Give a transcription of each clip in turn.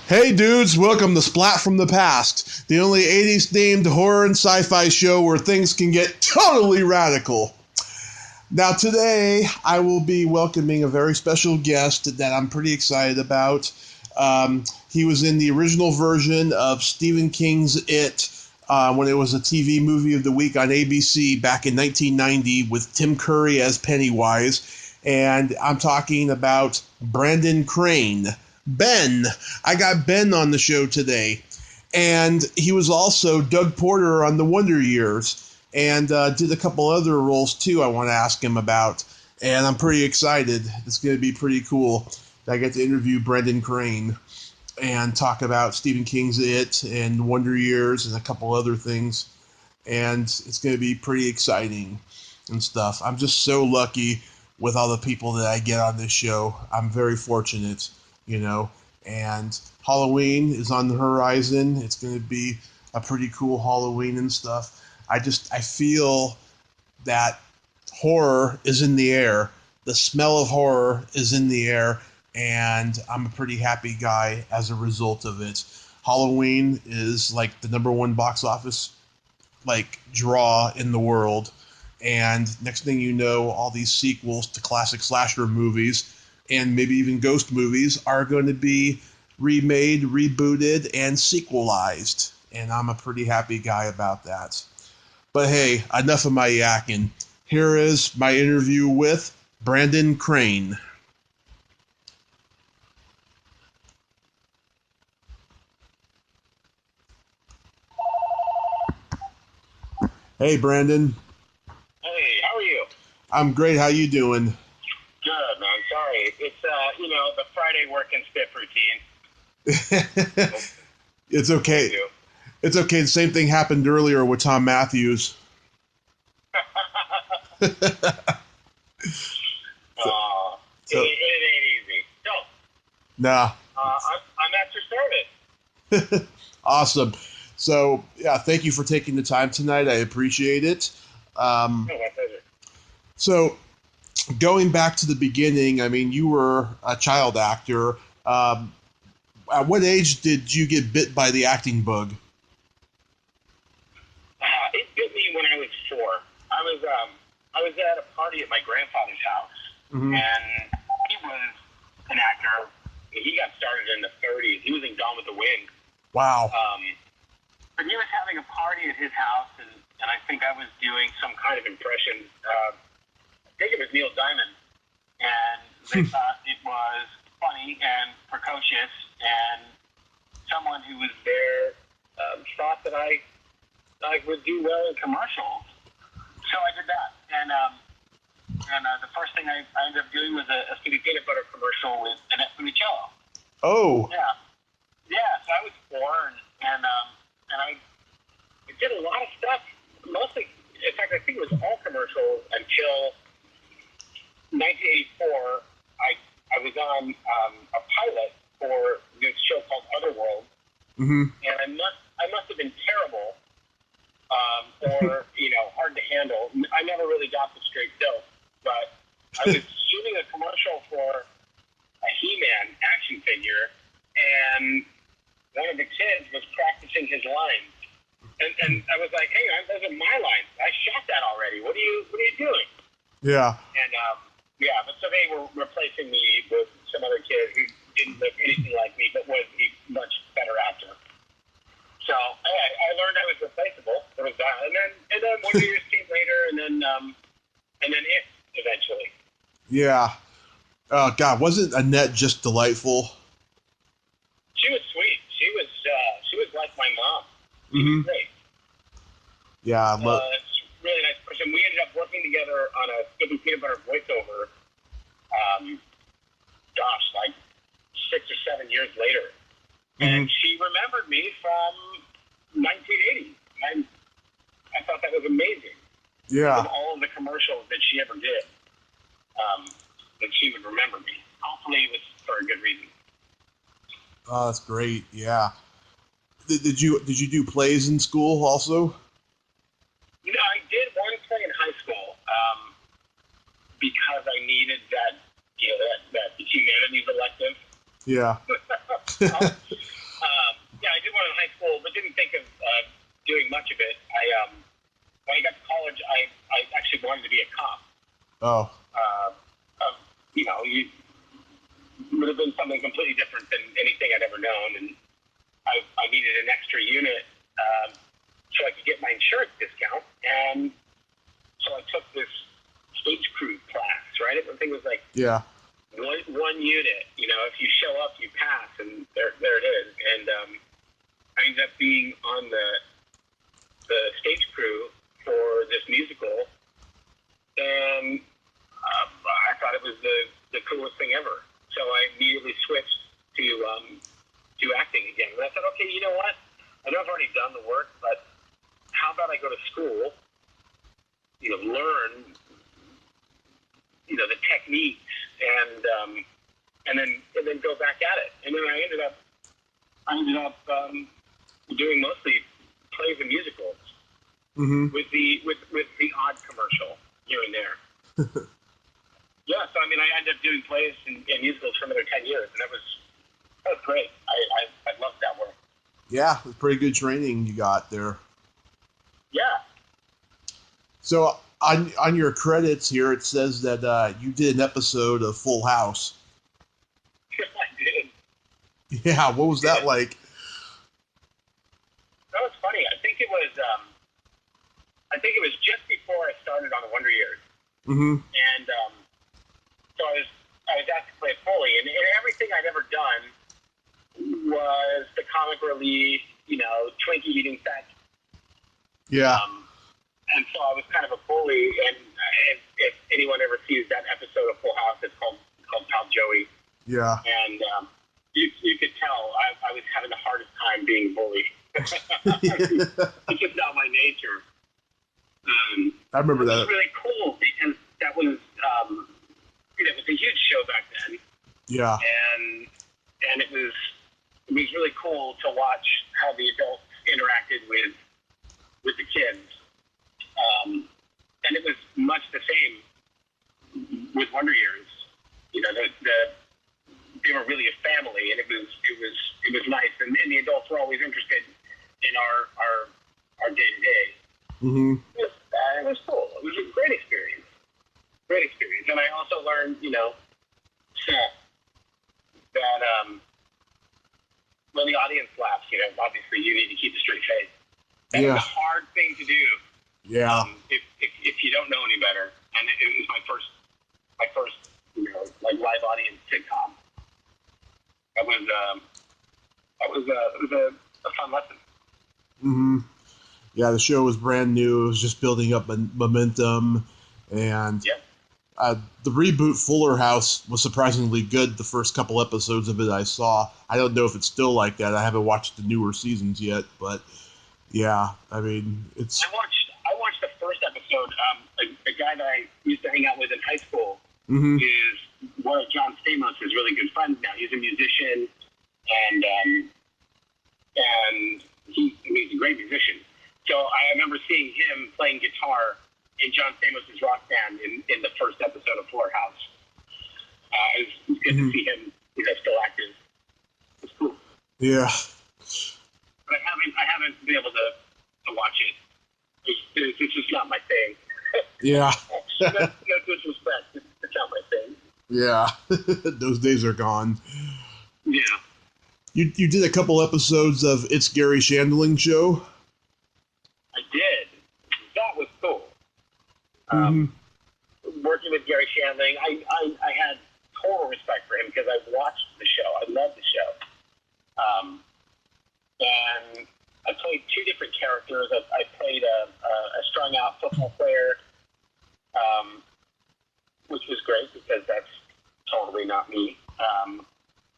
Hey dudes, welcome to Splat from the Past, the only 80s themed horror and sci-fi show where things can get totally radical. Now today, I will be welcoming a very special guest that I'm pretty excited about. He was in the original version of Stephen King's It when it was a TV movie of the week on ABC back in 1990 with Tim Curry as Pennywise. And I'm talking about Brandon Crane. Ben. I got Ben on the show today. And he was also Doug Porter on The Wonder Years. And did a couple other roles too I want to ask him about. And I'm pretty excited. It's going to be pretty cool. I get to interview Brandon Crane and talk about Stephen King's It and Wonder Years and a couple other things. And it's going to be pretty exciting and stuff. I'm just so lucky with all the people that I get on this show. I'm very fortunate. And Halloween is on the horizon. It's going to be a pretty cool Halloween and stuff. I feel that horror is in the air. The smell of horror is in the air, and I'm a pretty happy guy as a result of it. Halloween is like the number one box office draw in the world, and next thing you know, all these sequels to classic slasher movies and maybe even ghost movies are going to be remade, rebooted, and sequelized. And I'm a pretty happy guy about that. But hey, enough of my yakking. Here is my interview with Brandon Crane. Hey, Brandon. Hey, how are you? I'm great. How you doing? Good, man. Sorry. It's, the Friday work and stiff routine. It's okay. It's okay. The same thing happened earlier with Tom Matthews. It ain't easy. Nah. I'm at your service. Awesome. So, yeah, thank you for taking the time tonight. I appreciate it. My pleasure. So, going back to the beginning, I mean, you were a child actor. At what age did you get bit by the acting bug? It bit me when I was 4. I was at a party at my grandfather's house, and he was an actor. He got started in the 30s. He was in Gone with the Wind. Wow. But he was having a party at his house, and I think I was doing some kind of impression. I think it was Neil Diamond, and they thought it was funny and precocious, and someone who was there thought that I would do well in commercials. So I did that, and the first thing I ended up doing was a Skinny Peanut Butter commercial with Annette Funicello. Oh. Yeah. So I was 4, and I did a lot of stuff. Mostly, in fact, I think it was all commercials until 1984. I was on a pilot for this show called Otherworld, and I must have been terrible, or hard to handle. I never really got the straight dope, but I was shooting a commercial for a He-Man action figure, and one of the kids was practicing his lines, and I was like, "Hey, those are my lines. I shot that already. What are you doing?" Yeah. And but so they were replacing me with some other kid who didn't look anything like me, but was a much better actor. So I learned I was replaceable. There was that, and then Wonder Years came later, and then It eventually. Yeah. Oh God, wasn't Annette just delightful? She was sweet. She was like my mom. She was great. Yeah. It's a really nice person. We ended up working together on a Skinny Peanut Butter voiceover. Like 6 or 7 years later. And she remembered me from 1980. I thought that was amazing. Yeah. Of all of the commercials that she ever did, that she would remember me. Hopefully it was for a good reason. Oh, that's great. Yeah. Did you do plays in school also? I did one play in high school because I needed that humanities elective. Yeah. Oh. You would have been something completely different than anything I'd ever known, and I needed an extra unit so I could get my insurance discount, and so I took this stage crew class, right? Everything was like one unit. If you show up, you pass, and there it is. And I ended up being on the stage crew for this musical, and I thought it was the coolest thing ever. So I immediately switched to acting again. And I thought, okay, you know what? I know I've already done the work, but how about I go to school, learn, the techniques, and then go back at it. And then I ended up doing mostly plays and musicals, with the odd commercial here and there. Yeah, so I ended up doing plays and musicals for another 10 years, and that was great. I loved that work. Yeah, it was pretty good training you got there. Yeah. So on your credits here, it says that you did an episode of Full House. I did. Yeah, what was that like? That was funny. I think it was just before I started on the Wonder Years. Mm-hmm. And so I was asked to play Foley, and everything I'd ever done was the comic relief, Twinkie eating sex. Yeah. And so I was kind of a bully, and if anyone ever sees that episode of Full House, it's called Pal Joey. Yeah. And you could tell I was having the hardest time being bullied. It's just not my nature. I remember that. It was really cool because that was it was a huge show back then. Yeah. And it was really cool to watch how the adults interacted with the kids. And it was much the same with Wonder Years. They were really a family, and it was nice. And the adults were always interested in our day to day. Mm-hmm. It was cool. It was a great experience. Great experience. And I also learned, that when the audience laughs, obviously you need to keep a straight face. That's a hard thing to do. Yeah. If you don't know any better, and it was my first live audience sitcom. It was a fun lesson. Mm-hmm. Yeah, the show was brand new. It was just building up momentum, and the reboot Fuller House was surprisingly good. The first couple episodes of it I saw. I don't know if it's still like that. I haven't watched the newer seasons yet, but yeah, it's. I watched the first episode. A guy that I used to hang out with in high school is one of John Stamos' really good friends now. He's a musician, and he's a great musician. So I remember seeing him playing guitar in John Stamos' rock band in the first episode of Fuller House. It was good to see him, still active. It's cool. Yeah. But I haven't been able to watch it. It's just not my thing. Yeah. No disrespect. It's not my thing. Yeah. Those days are gone. Yeah. You did a couple episodes of It's Gary Shandling Show. I did. That was cool. Working with Gary Shandling, I had total respect for him because I watched the show. I loved the show. And I played two different characters. I played a strung-out football player, which was great because that's totally not me.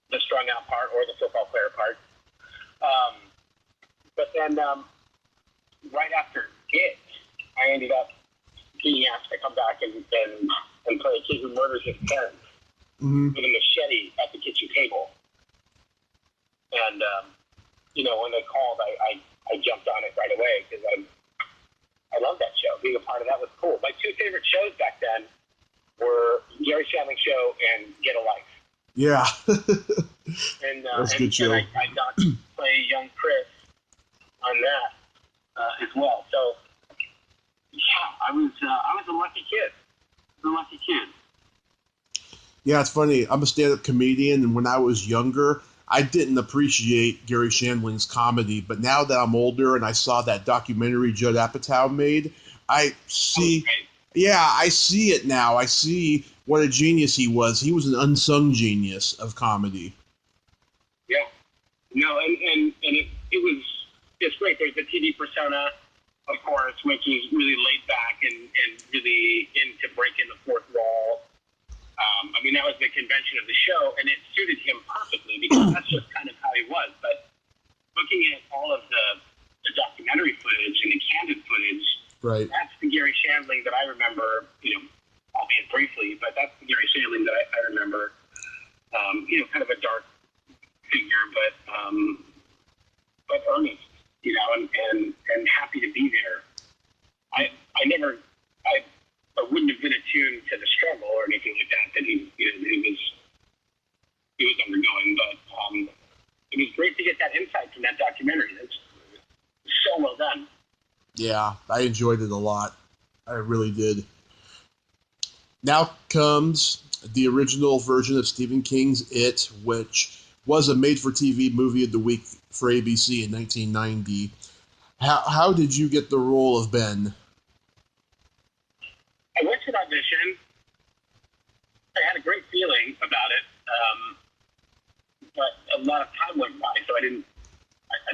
The strung-out part or the football player part. But then right after it, I ended up being asked to come back and play a kid who murders his parents with a machete at the kitchen table. And when they called, I jumped on it right away because I love that show. Being a part of that was cool. My two favorite shows back then were Gary Shandling Show and Get a Life. Yeah. And that's a good show. And I got to play young Chris on that as well. So yeah, I was a lucky kid. Yeah, it's funny. I'm a stand-up comedian, and when I was younger, I didn't appreciate Gary Shandling's comedy. But now that I'm older and I saw that documentary Judd Apatow made, I see. Yeah, I see it now. I see what a genius he was. He was an unsung genius of comedy. Yeah. No, and it was, it's great. There's the TV persona, of course, which is really laid back and really into breaking the fourth wall. I mean, that was the convention of the show, and it suited him perfectly because that's just kind of how he was. But looking at all of the documentary footage and the candid footage, right, that's the Gary Shandling that I remember, albeit briefly, but that's the Gary Shandling that I remember, kind of a dark figure, but earnest, and happy to be there. I wouldn't have been attuned to the struggle or anything like that he was undergoing, but it was great to get that insight from that documentary. It's so well done. Yeah, I enjoyed it a lot. I really did. Now comes the original version of Stephen King's It, which was a made-for-TV movie of the week for ABC in 1990. How did you get the role of Ben? I went to an audition. I had a great feeling about it, but a lot of time went by, so I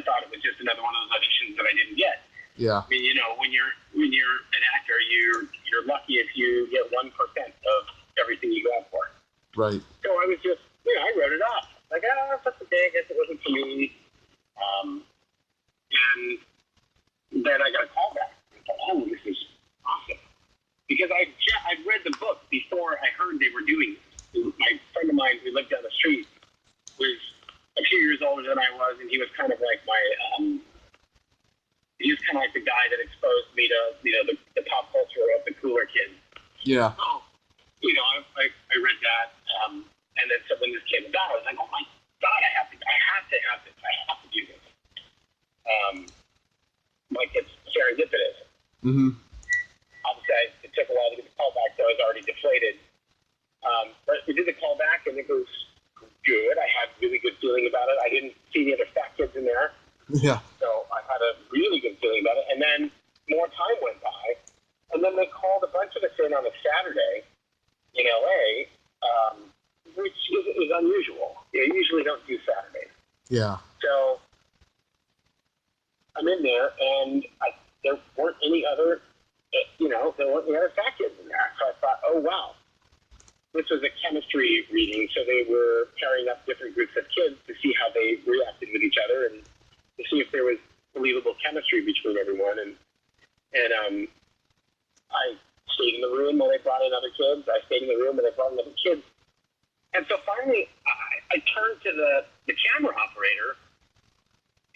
thought it was just another one of those auditions that I didn't get. Yeah. I mean, when you're an actor, you're lucky if you get 1% of everything you go out for. Right. So I was just, I wrote it off. Like, that's okay. I guess it wasn't for me. And then I got a call back. I thought, oh, this is awesome. Because I'd read the book before I heard they were doing it. My friend of mine who lived down the street was a few years older than I was, and he was kind of like he was kind of like the guy that exposed me to, the pop culture of the cooler kids. Yeah. So, I read that, and then so when this came about, I was like, oh my God, I have to have this. I have to do this. Like it's serendipitous. Mm-hmm. Obviously, it took a while to get the call back, so I was already deflated. But we did the call back, and it was good. I had a really good feeling about it. I didn't see the other fat kids in there. Yeah. So I had a really good feeling about it. And then more time went by, and then they called a bunch of us in on a Saturday in LA, which is unusual. You usually don't do Saturdays. Yeah. So I'm in there, and there weren't any other, there weren't any other fat kids in there. So I thought, oh, wow. This was a chemistry reading, so they were pairing up different groups of kids to see how they reacted with each other and to see if there was believable chemistry between everyone. And I stayed in the room when they brought in other kids. I stayed in the room when they brought in other kids. And so finally, I turned to the camera operator,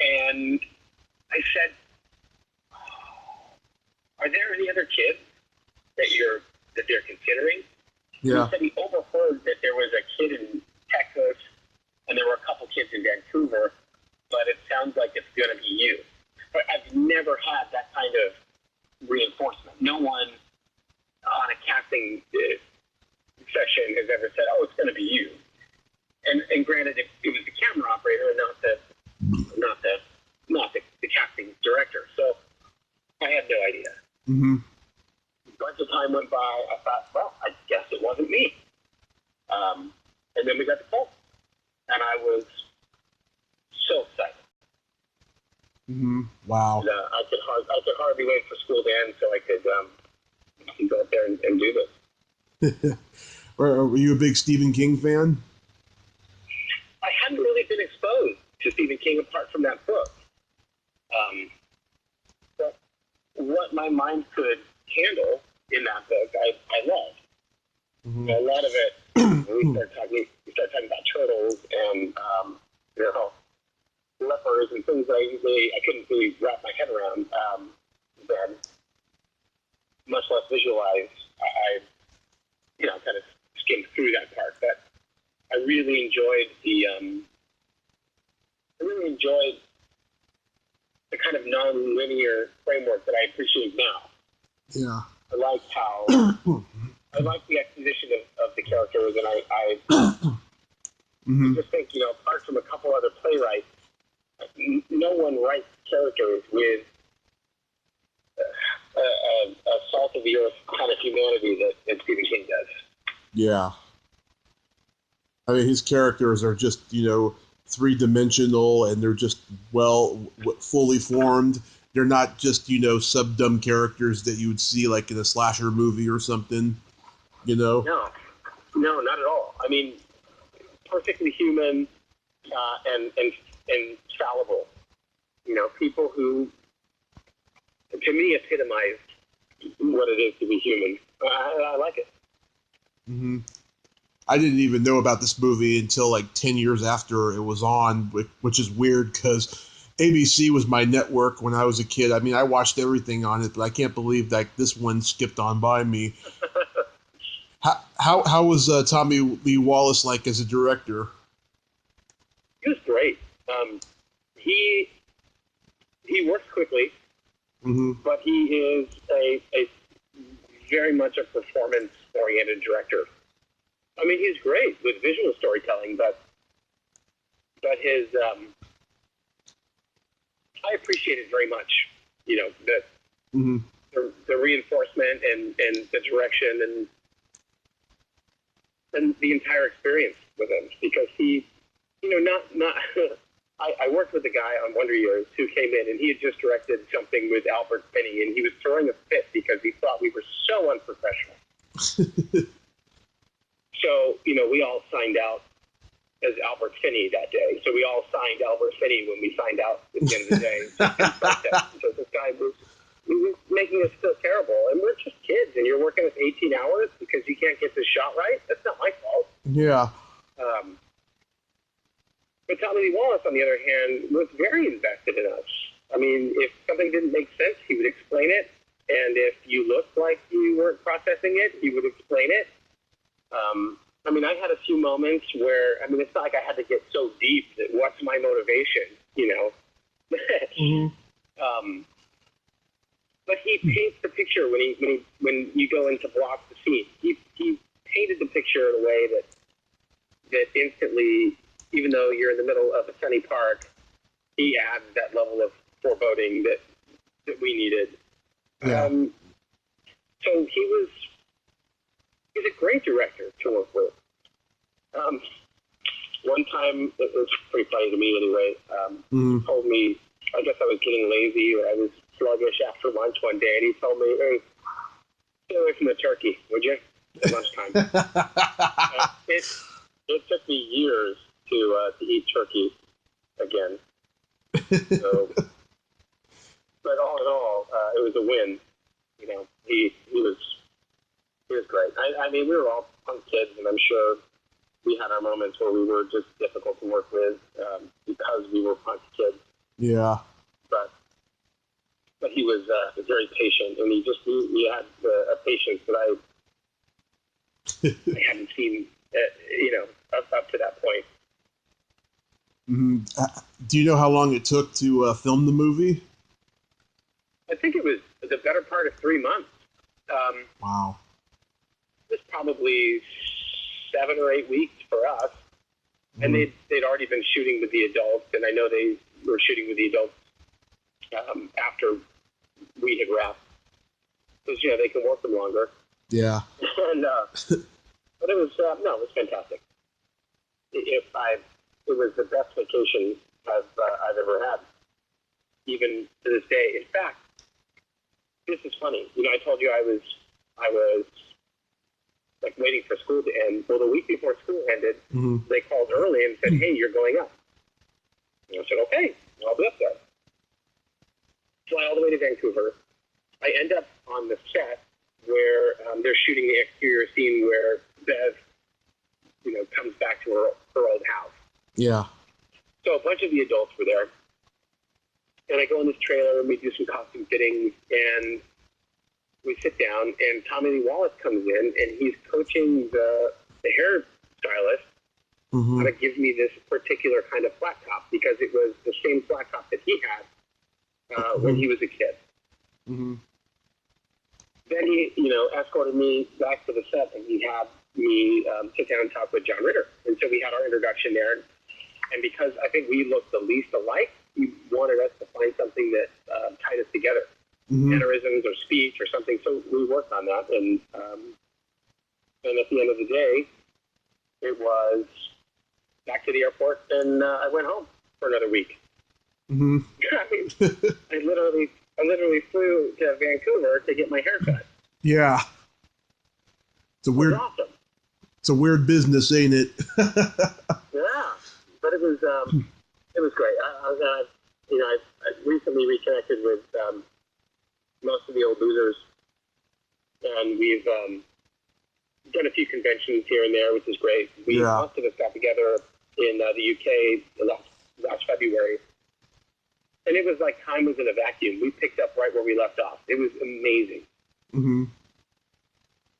and I said, are there any other kids that they're considering? Yeah. He said he overheard that there was a kid in Texas, and there were a couple kids in Vancouver, but it sounds like it's going to be you. But I've never had that kind of reinforcement. No one on a casting session has ever said, oh, it's going to be you. And granted, it was the camera operator and not the casting director. So I had no idea. Mm-hmm. A bunch of time went by. I thought, well, I guess it wasn't me. And then we got the call, and I was so excited. Mm-hmm. Wow. And, I could hardly wait for school to end so I could go up there and do this. Were you a big Stephen King fan? I hadn't really been exposed to Stephen King apart from that book. But what my mind could handle in that book, I loved. Mm-hmm. A lot of it, we start talking about turtles and lepers and things that I couldn't really wrap my head around. Then, much less visualize. I kind of skimmed through that part, but I really enjoyed the kind of non-linear framework that I appreciate now. Yeah. I like how I like the exposition of the characters, and I just think, apart from a couple other playwrights, no one writes characters with a salt of the earth kind of humanity that Stephen King does. Yeah. I mean, his characters are just, three-dimensional, and they're just, fully formed. They're not just, sub-dumb characters that you would see, like, in a slasher movie or something, No, not at all. I mean, perfectly human and fallible. People who, to me, epitomize what it is to be human. I like it. Mm-hmm. I didn't even know about this movie until like 10 years after it was on, which is weird because ABC was my network when I was a kid. I mean, I watched everything on it, but I can't believe that this one skipped on by me. How was Tommy Lee Wallace like as a director? He was great. He works quickly, but he is a very much a performance-oriented director. I mean, he's great with visual storytelling, but his I appreciate it very much. That the reinforcement and the direction and the entire experience with him, because he, not. I worked with a guy on Wonder Years who came in, and he had just directed something with Albert Finney, and he was throwing a fit because he thought we were so unprofessional. So, we all signed out as Albert Finney that day. So we all signed Albert Finney when we signed out at the end of the day. So this guy was making us feel terrible. And we're just kids, and you're working with 18 hours because you can't get this shot right? That's not my fault. Yeah. But Tommy Lee Wallace, on the other hand, was very invested in us. I mean, if something didn't make sense, he would explain it. And if you looked like you weren't processing it, he would explain it. I mean, I had a few moments where, it's not like I had to get so deep that what's my motivation, but he paints the picture when you go into block the scene. He painted the picture in a way that instantly, even though you're in the middle of a sunny park, he adds that level of foreboding that we needed. Yeah. So he's a great director to work with. One time, it was pretty funny to me anyway, he told me, I guess I was getting lazy or I was sluggish after lunch one day, and he told me, hey, stay away from the turkey, would you? At lunchtime. It took me years to eat turkey again. So, but all in all, it was a win. He was great. I mean, we were all punk kids, and I'm sure we had our moments where we were just difficult to work with because we were punk kids. Yeah. But he was very patient, and he had a patience that I hadn't seen, up to that point. Do you know how long it took to film the movie? I think it was the better part of 3 months. Wow. It was probably 7 or 8 weeks for us. And they'd already been shooting with the adults, and I know they were shooting with the adults after we had wrapped. Because, they can work them longer. Yeah. And, but it was, it was fantastic. It was the best vacation I've ever had, even to this day. In fact, this is funny. I told you I was like waiting for school to end. Well, the week before school ended, they called early and said, hey, you're going up. And I said, okay, I'll be up there. Fly all the way to Vancouver. I end up on the set where they're shooting the exterior scene where Bev, comes back to her old house. Yeah. So a bunch of the adults were there. And I go in this trailer and we do some costume fittings and we sit down and Tommy Lee Wallace comes in and he's coaching the hairstylist how to give me this particular kind of flat top because it was the same flat top that he had when he was a kid. then he, escorted me back to the set, and he had me sit down and talk with John Ritter. And so we had our introduction there. And because I think we looked the least alike, he wanted us to find something that tied us together, mannerisms or speech or something. So we worked on that. And at the end of the day, it was back to the airport, and I went home for another week. Mm-hmm. I mean, I literally flew to Vancouver to get my hair cut. Yeah. It's awesome. It's a weird business, ain't it? Yeah, but it was great. I recently reconnected with most of the old losers, and we've done a few conventions here and there, which is great. Most of us got together in the UK last February. And it was like time was in a vacuum. We picked up right where we left off. It was amazing. Mm-hmm.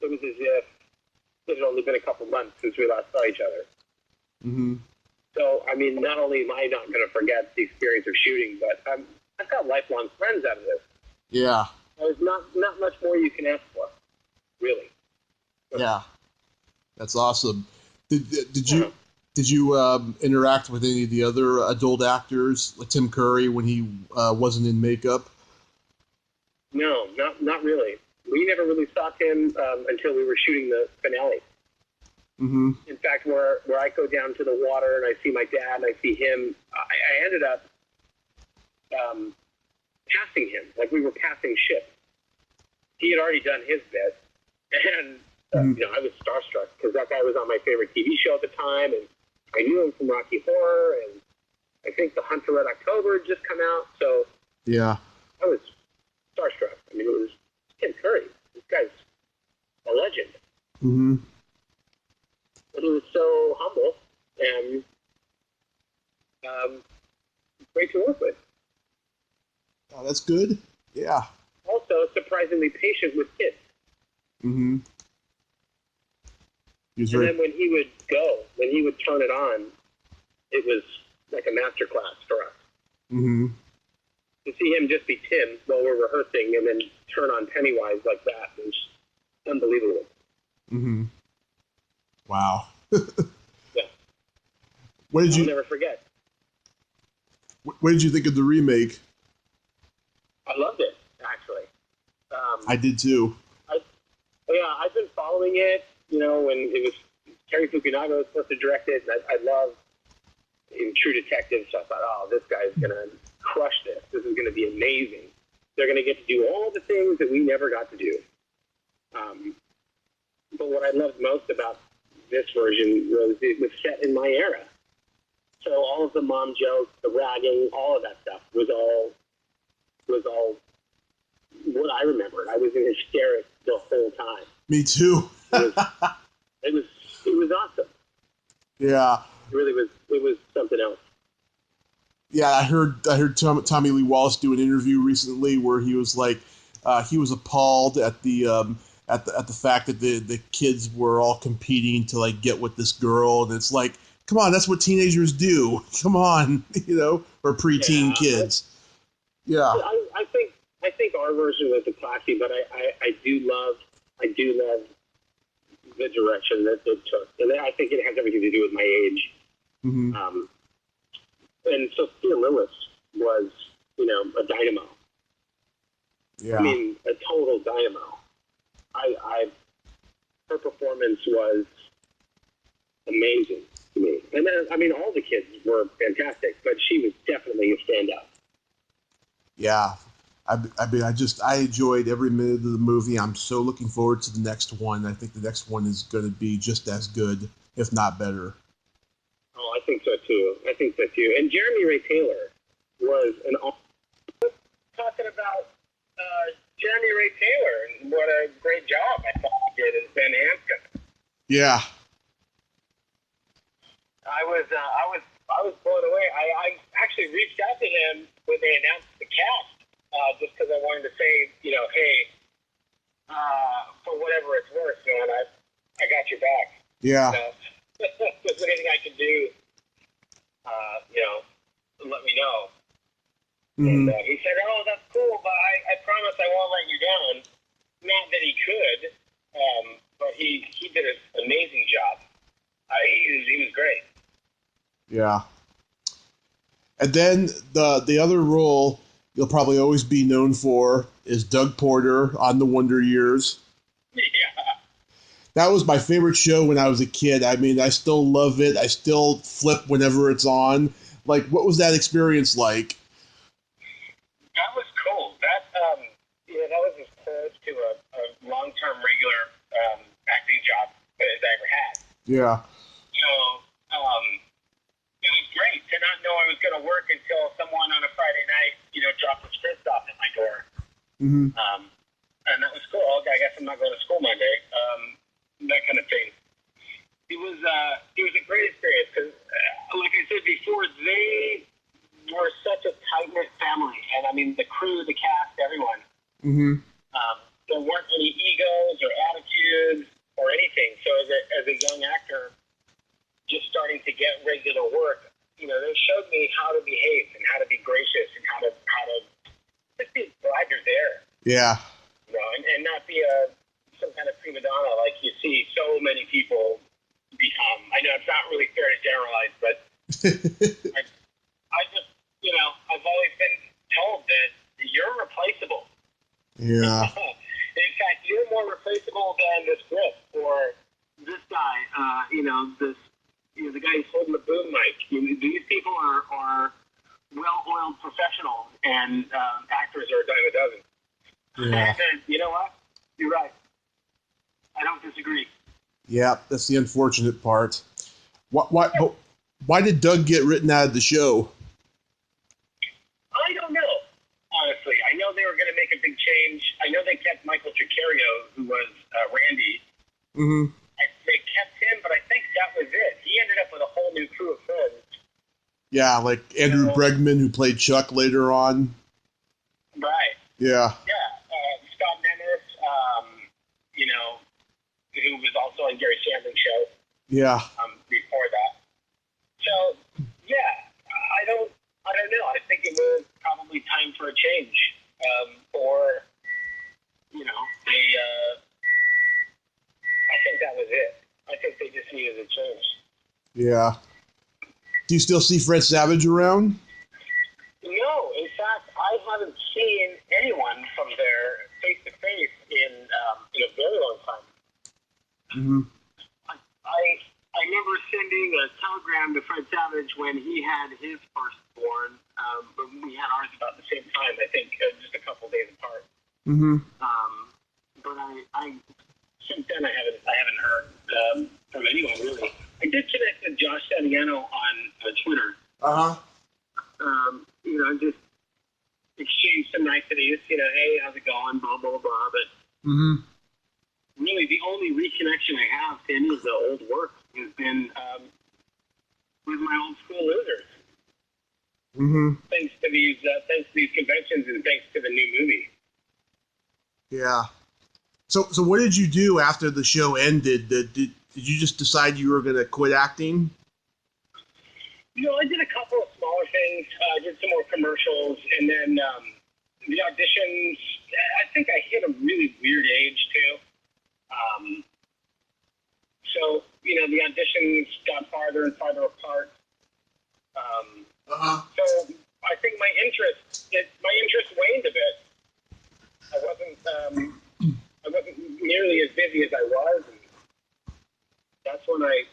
It was as if it had only been a couple months since we last saw each other. Mm-hmm. So, I mean, not only am I not going to forget the experience of shooting, but I've got lifelong friends out of this. Yeah. There's not much more you can ask for, really. Yeah. That's awesome. Did you interact with any of the other adult actors, like Tim Curry, when he wasn't in makeup? No, not really. We never really saw Tim until we were shooting the finale. Mm-hmm. In fact, where I go down to the water and I see my dad and I see him, I ended up passing him. Like, we were passing ships. He had already done his bit, and I was starstruck because that guy was on my favorite TV show at the time, and I knew him from Rocky Horror, and I think The Hunt for Red October had just come out, so yeah, I was starstruck. I mean, it was Tim Curry. This guy's a legend. Mm-hmm. But he was so humble and great to work with. Oh, that's good. Yeah. Also, surprisingly patient with kids. Mm-hmm. Then when he would turn it on, it was like a master class for us. Mm-hmm. To see him just be Tim while we're rehearsing and then turn on Pennywise like that was unbelievable. Mm-hmm. Wow. Yeah. I'll never forget. What did you think of the remake? I loved it, actually. I did too. I've been following it. When it was Terry Fukunaga was supposed to direct it, and I love in True Detective, so I thought, oh, this guy's going to crush this. This is going to be amazing. They're going to get to do all the things that we never got to do. But what I loved most about this version was it was set in my era. So all of the mom jokes, the ragging, all of that stuff was all what I remembered. I was in hysterics the whole time. Me too. It was awesome. Yeah. It really was. It was something else. Yeah, I heard Tommy Lee Wallace do an interview recently where he was like, he was appalled at the fact that the kids were all competing to like get with this girl, and it's like, come on, that's what teenagers do. Come on, or preteen kids. Yeah. I think our version was the classy, but I do love the direction that it took, and I think it has everything to do with my age. Mm-hmm. And Sophia Lillis was, a dynamo. Yeah. I mean, a total dynamo. Her performance was amazing to me. And then, all the kids were fantastic, but she was definitely a standout. Yeah. I enjoyed every minute of the movie. I'm so looking forward to the next one. I think the next one is going to be just as good, if not better. Oh, I think so too. And Jeremy Ray Taylor was talking about Jeremy Ray Taylor and what a great job I thought he did as Ben Hanscom. Yeah. I was blown away. I actually reached out to him when they announced the cast. Just because I wanted to say, hey, for whatever it's worth, man, I got your back. Yeah. If there's anything I can do, let me know. Mm-hmm. And he said, oh, that's cool, but I promise I won't let you down. Not that he could, but he did an amazing job. He was great. Yeah. And then the other role you'll probably always be known for is Doug Porter on The Wonder Years. Yeah. That was my favorite show when I was a kid. I mean, I still love it. I still flip whenever it's on. Like, what was that experience like? That was cool. That that was as close to a long-term regular acting job as I ever had. Yeah. So it was great to not know I was going to work until someone on a Friday night, dropped the script off at my door. Mm-hmm. And that was cool. I guess I'm not going to school Monday. That kind of thing. It was a great experience because, like I said before, they were such a tight-knit family. And, I mean, the crew, the cast, everyone. Mm-hmm. There weren't any egos or attitudes or anything. So as a young actor, just starting to get regular work, they showed me how to behave and how to be gracious and how to just be glad you're there. Yeah. And not be some kind of prima donna like you see so many people become. I know it's not really fair to generalize, but I just, I've always been told that you're replaceable. Yeah. In fact, you're more replaceable than this script or this guy, the guy who's holding the boom mic. These people are well-oiled professionals, and actors are a dime a dozen. Yeah. And you know what? You're right. I don't disagree. Yeah, that's the unfortunate part. Why did Doug get written out of the show? I don't know, honestly. I know they were going to make a big change. I know they kept Michael Tricarico, who was Randy. Mm-hmm. They kept him, but I think that was it. He ended up with a whole new crew of friends. Yeah, like Andrew Bregman, who played Chuck later on. Right. Yeah. Yeah. Scott Nemeth, who was also on Gary Shandling's show. Yeah. Before that. So, yeah, I don't know. I think it was probably time for a change. I think that was it. I think they just needed a change. Yeah. Do you still see Fred Savage around? No, in fact, I haven't seen anyone from there face to face in a very long time. Mm-hmm. I remember sending a telegram to Fred Savage when he had his firstborn, but we had ours about the same time. I think just a couple days apart. Mm-hmm. But I since then I haven't heard from anyone really. I did connect with Josh Saniano on Twitter. Just exchange some niceties. Hey, how's it going? Blah blah blah. But really, the only reconnection I have to any of the old work has been with my old school losers. Mm-hmm. Thanks to these conventions and thanks to the new movie. Yeah. So what did you do after the show ended? Did you just decide you were going to quit acting? I did a couple of smaller things. I did some more commercials, and then the auditions. I think I hit a really weird age too. So the auditions got farther and farther apart. So I think my interest waned a bit. I wasn't nearly as busy as I was. And that's when I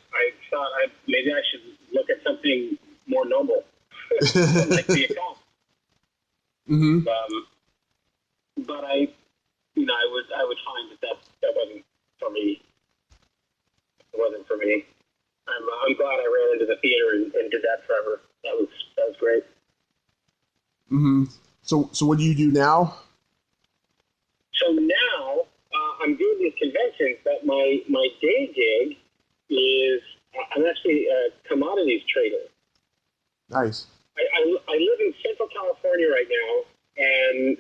thought maybe I should look at something more noble, like the account. Mm-hmm. But I would find that wasn't for me. It wasn't for me. I'm glad I ran into the theater and did that forever. That was great. Mm-hmm. So what do you do now? So now I'm doing these conventions, but my day gig is I'm actually a commodities trader. Nice. I live in Central California right now, and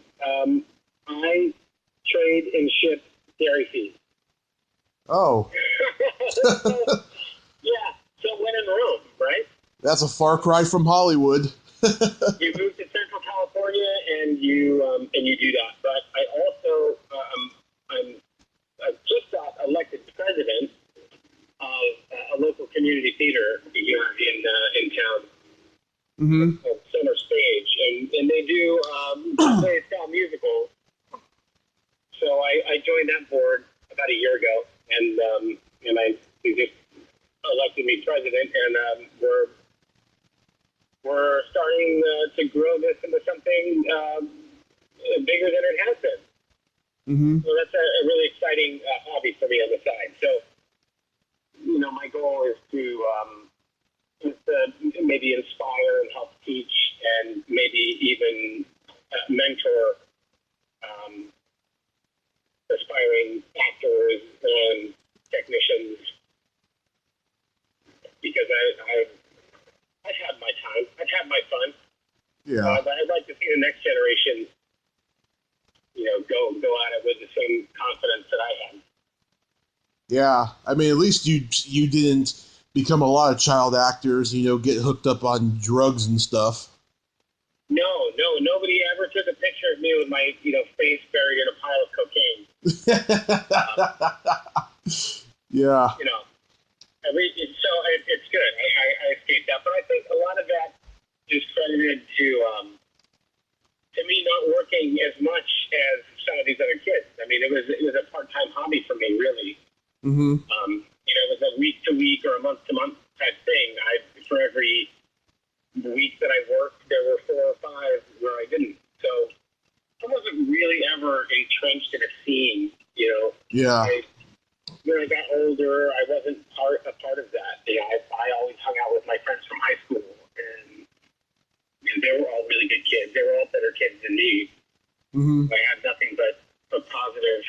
I trade and ship dairy feed. Oh. Yeah. So when in Rome, right? That's a far cry from Hollywood. You move to Central California and you do that. But I also I'm do Broadway style musicals. So I joined that board about a year ago, and they just elected me president, and we're starting to grow this into something bigger than it has been. Mm-hmm. So that's a really exciting hobby for me on the side. So, my goal is to maybe inspire and help teach, and maybe even mentor aspiring actors and technicians, because I've had my time, I've had my fun. Yeah. But I'd like to see the next generation, go at it with the same confidence that I had. Yeah, I mean, at least you didn't become a lot of child actors, get hooked up on drugs and stuff. No, nobody ever took a picture of me with my, face buried in a pile of cocaine. Yeah. So it's good. I escaped that, but I think a lot of that is credited to me not working as much as some of these other kids. I mean, it was a part-time hobby for me, really. Mm-hmm. It was a week-to-week or a month-to-month type thing. For every week that I worked, there were 4 or 5 where I didn't. So I wasn't really ever entrenched in a scene, Yeah. When I got older, I wasn't a part of that. I always hung out with my friends from high school, and they were all really good kids. They were all better kids than me. Mm-hmm. I had nothing but positive,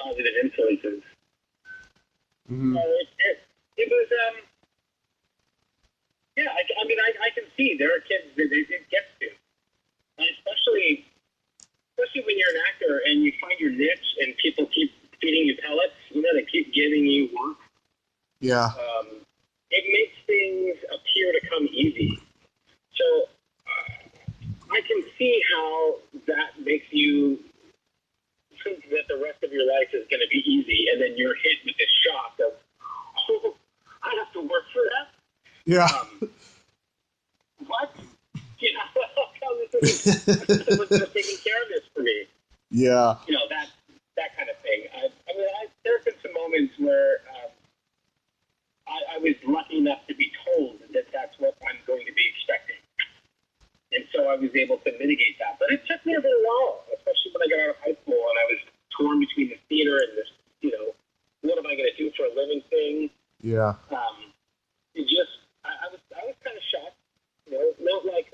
positive influences. Mm-hmm. So it was, I can see there are kids that it gets to, and especially when you're an actor and you find your niche and people keep feeding you pellets, they keep giving you work. Yeah. It makes things appear to come easy. So I can see how that makes you think that the rest of your life is going to be easy, and then you're hit with this shock of, oh, I have to work for that? Yeah. What? How come someone's taking care of this for me? Yeah. That kind of thing. There have been some moments where I was lucky enough to be told that that's what I'm going to be expecting. And so I was able to mitigate that. But it took me a little while, especially when I got out of high school and I was torn between the theater and this, what am I going to do for a living thing? Yeah. I was kind of shocked, not like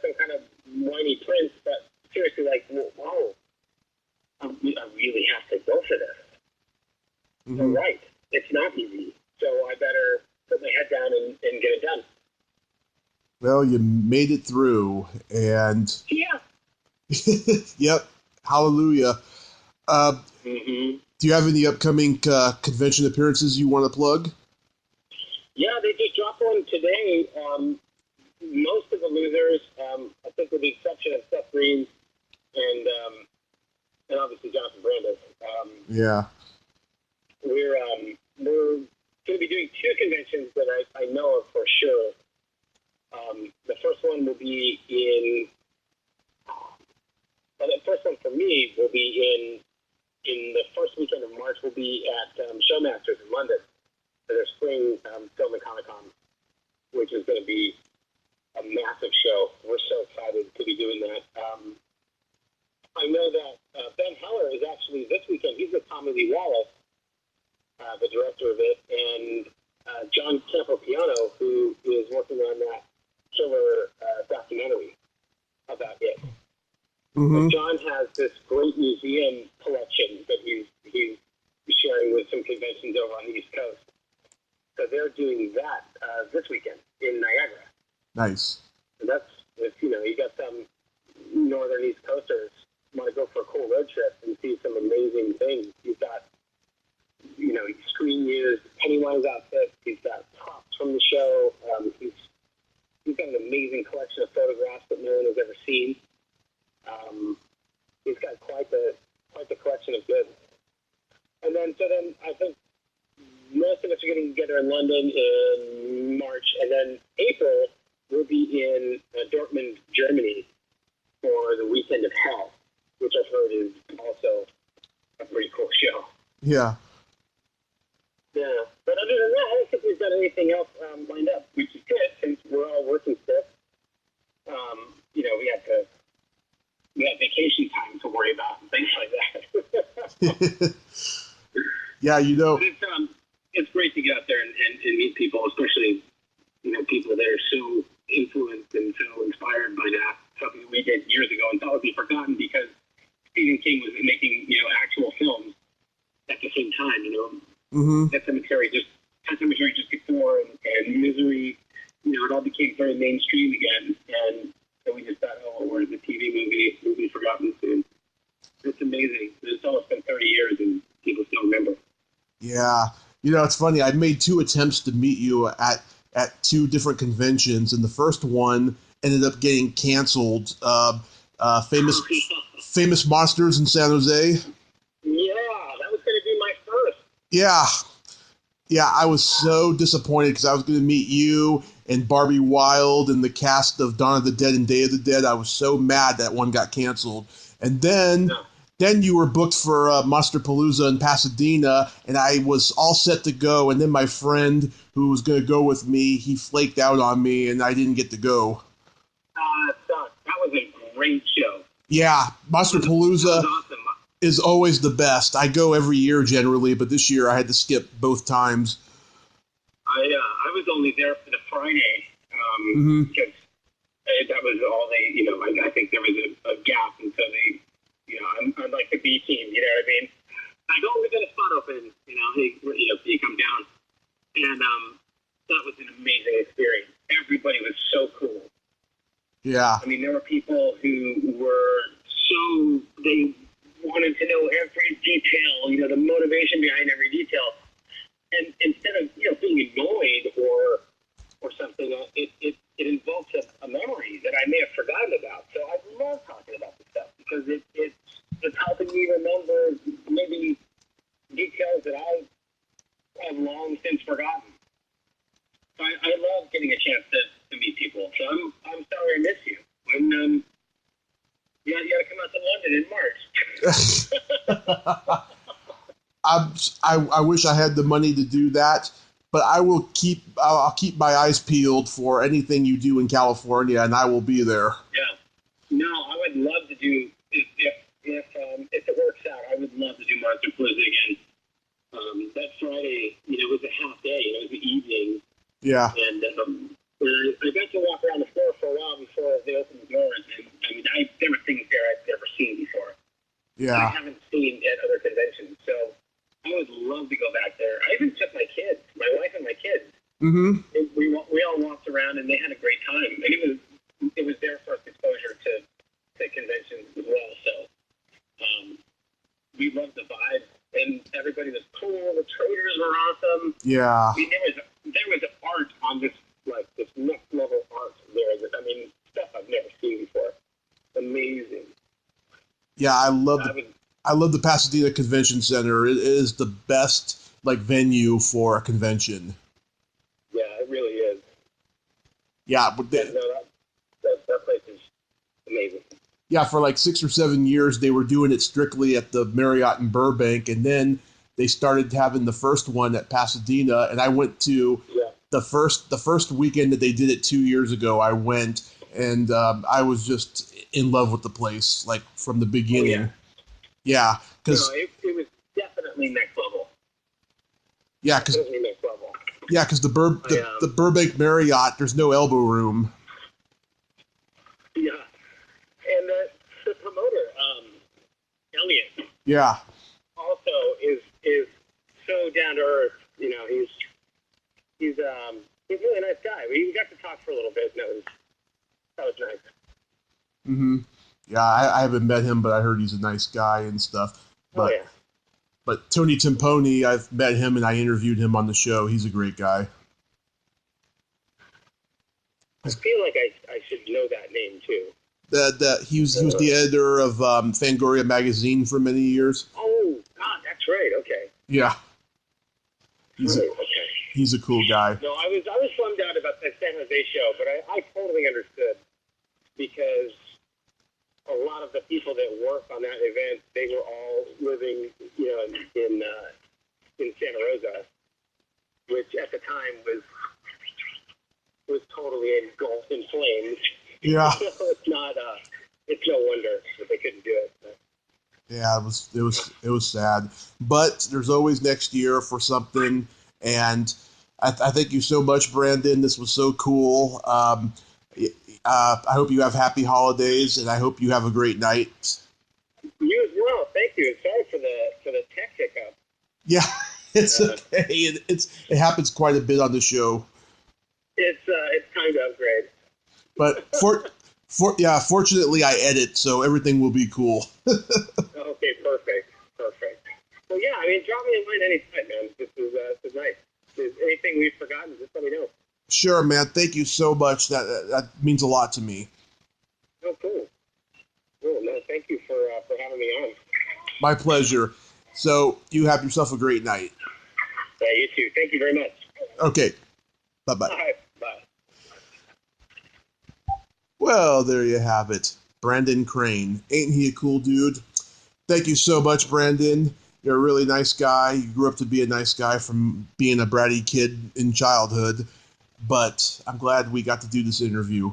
some kind of whiny prince, but seriously like, whoa, I really have to go for this. Mm-hmm. You're right. It's not easy. So I better put my head down and get it done. Well, you made it through, and yeah. Yep, hallelujah. Mm-hmm. Do you have any upcoming convention appearances you want to plug? Yeah, they just dropped one today. Most of the losers, I think with the exception of Seth Green and obviously Jonathan Brandis. Yeah. We're going to be doing 2 conventions that I know of for sure. The first one will be the first one for me will be in the first weekend of March. Will be at Showmasters in London for their spring film and Comic-Con, which is going to be a massive show. We're so excited to be doing that. I know that Ben Heller is actually this weekend. He's with Tommy Lee Wallace, the director of it, and John Campopiano, who is working on that killer documentary about it. Mm-hmm. John has this great museum collection that he's sharing with some conventions over on the East Coast. So they're doing that this weekend in Niagara. Nice. And that's, you got some northern East Coasters want to go for a cool road trip and see some amazing things. You've got, screen used Pennywise outfits. He's got props from the show. He's got an amazing collection of photographs that no one has ever seen. He's got quite the collection of goods. And then I think most of us are getting together in London in March, and then April we'll be be in Dortmund, Germany for the Weekend of Hell, which I've heard is also a pretty cool show. Yeah. Yeah, but other than that, I don't think we've got anything else lined up, which is good since we're all working still. We have vacation time to worry about and things like that. Yeah, But it's great to get out there and meet people, especially people that are so influenced and so inspired by that. Something we did years ago and thought would be forgotten because Stephen King was making actual films at the same time. Mm-hmm. Pet Cemetery just before and Misery. It all became very mainstream again, and so we just thought, where's the TV movie forgotten soon? It's amazing. It's almost been 30 years and people still remember. Yeah. It's funny. I made 2 attempts to meet you at 2 different conventions, and the first one ended up getting canceled. Famous Monsters in San Jose. Yeah, that was going to be my first. Yeah. Yeah, I was so disappointed because I was going to meet you and Barbie Wilde and the cast of Dawn of the Dead and Day of the Dead. I was so mad that one got canceled. And then you were booked for Monsterpalooza in Pasadena, and I was all set to go. And then my friend who was going to go with me, he flaked out on me, and I didn't get to go. That was a great show. Yeah, Monsterpalooza is always the best. I go every year generally, but this year I had to skip both times. I was only there for the Friday because that was all they. I think there was a gap, and so they. I'm like the B team. You know what I mean? I go, we got a spot open. You come down, and that was an amazing experience. Everybody was so cool. Yeah. I mean, there were people who were they wanted to know every detail, the motivation behind every detail. And instead of, being annoyed or something, it invokes a memory that I may have forgotten about. So I love talking about this stuff because it's helping me remember maybe details that I have long since forgotten. So I love getting a chance to meet people. So I'm sorry I miss you. You got to come out to London in March. I wish I had the money to do that, but I'll keep my eyes peeled for anything you do in California, and I will be there. Yeah. No, I would love to do if it works out. I would love to do Monsterpalooza again. That Friday, it was a half day. It was the evening. Yeah. And I got to walk around the floor for a while before they opened the doors, and there were things there I'd never seen before. Yeah. I haven't seen at other conventions, so I would love to go back there. I even took my kids, my wife and my kids. Mm-hmm. We all walked around, and they had a great time. And it was their first exposure to conventions as well. So we loved the vibe, and everybody was cool. The traders were awesome. Yeah. I mean, there was art on this next level art there. Stuff I've never seen before. Amazing. Yeah, I love the Pasadena Convention Center. It is the best venue for a convention. Yeah, it really is. Yeah, but that place is amazing. Yeah, for 6 or 7 years they were doing it strictly at the Marriott in Burbank, and then they started having the first one at Pasadena, and I went to the first weekend that they did it 2 years ago. I went, and I was just in love with the place, from the beginning. Oh, yeah, because it was definitely next level. Yeah, because next level. Yeah, because the Burbank Marriott, there's no elbow room. Yeah, and the promoter, Elliot. Yeah. Also is so down to earth. He's a really nice guy. We got to talk for a little bit, and that was nice. Mm-hmm. Yeah, I haven't met him, but I heard he's a nice guy and stuff. But, But Tony Timponi, I've met him and I interviewed him on the show. He's a great guy. I feel like I should know that name too. He was the editor of Fangoria magazine for many years. Oh God, that's right. Okay. Yeah. He's a cool guy. No, I was bummed out about that San Jose they show, but I totally understood because a lot of the people that work on that event, they were all living, in Santa Rosa, which at the time was totally engulfed in flames. Yeah. So it's no wonder that they couldn't do it. But. Yeah, it was sad, but there's always next year for something, and I thank you so much, Brandon. This was so cool. I hope you have happy holidays, and I hope you have a great night. You as well. Thank you. Sorry for the tech hiccup. Yeah, it's okay. It happens quite a bit on the show. It's time to upgrade. But fortunately I edit, so everything will be cool. Okay, perfect. Well, yeah, I mean, drop me a line anytime, man. This is nice. If there's anything we've forgotten, just let me know. Sure, man. Thank you so much. That means a lot to me. Oh, cool. No, thank you for having me on. My pleasure. So you have yourself a great night. Yeah, you too. Thank you very much. Okay. Bye-bye. Bye. Well, there you have it. Brandon Crane. Ain't he a cool dude? Thank you so much, Brandon. You're a really nice guy. You grew up to be a nice guy from being a bratty kid in childhood. But I'm glad we got to do this interview.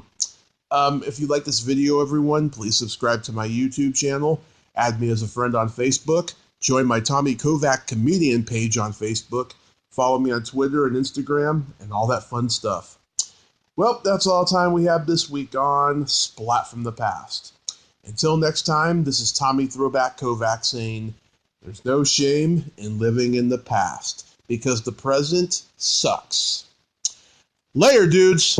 If you like this video, everyone, please subscribe to my YouTube channel. Add me as a friend on Facebook. Join my Tommy Kovac comedian page on Facebook. Follow me on Twitter and Instagram and all that fun stuff. Well, that's all the time we have this week on Splat from the Past. Until next time, this is Tommy Throwback Kovac saying, there's no shame in living in the past because the present sucks. Later, dudes!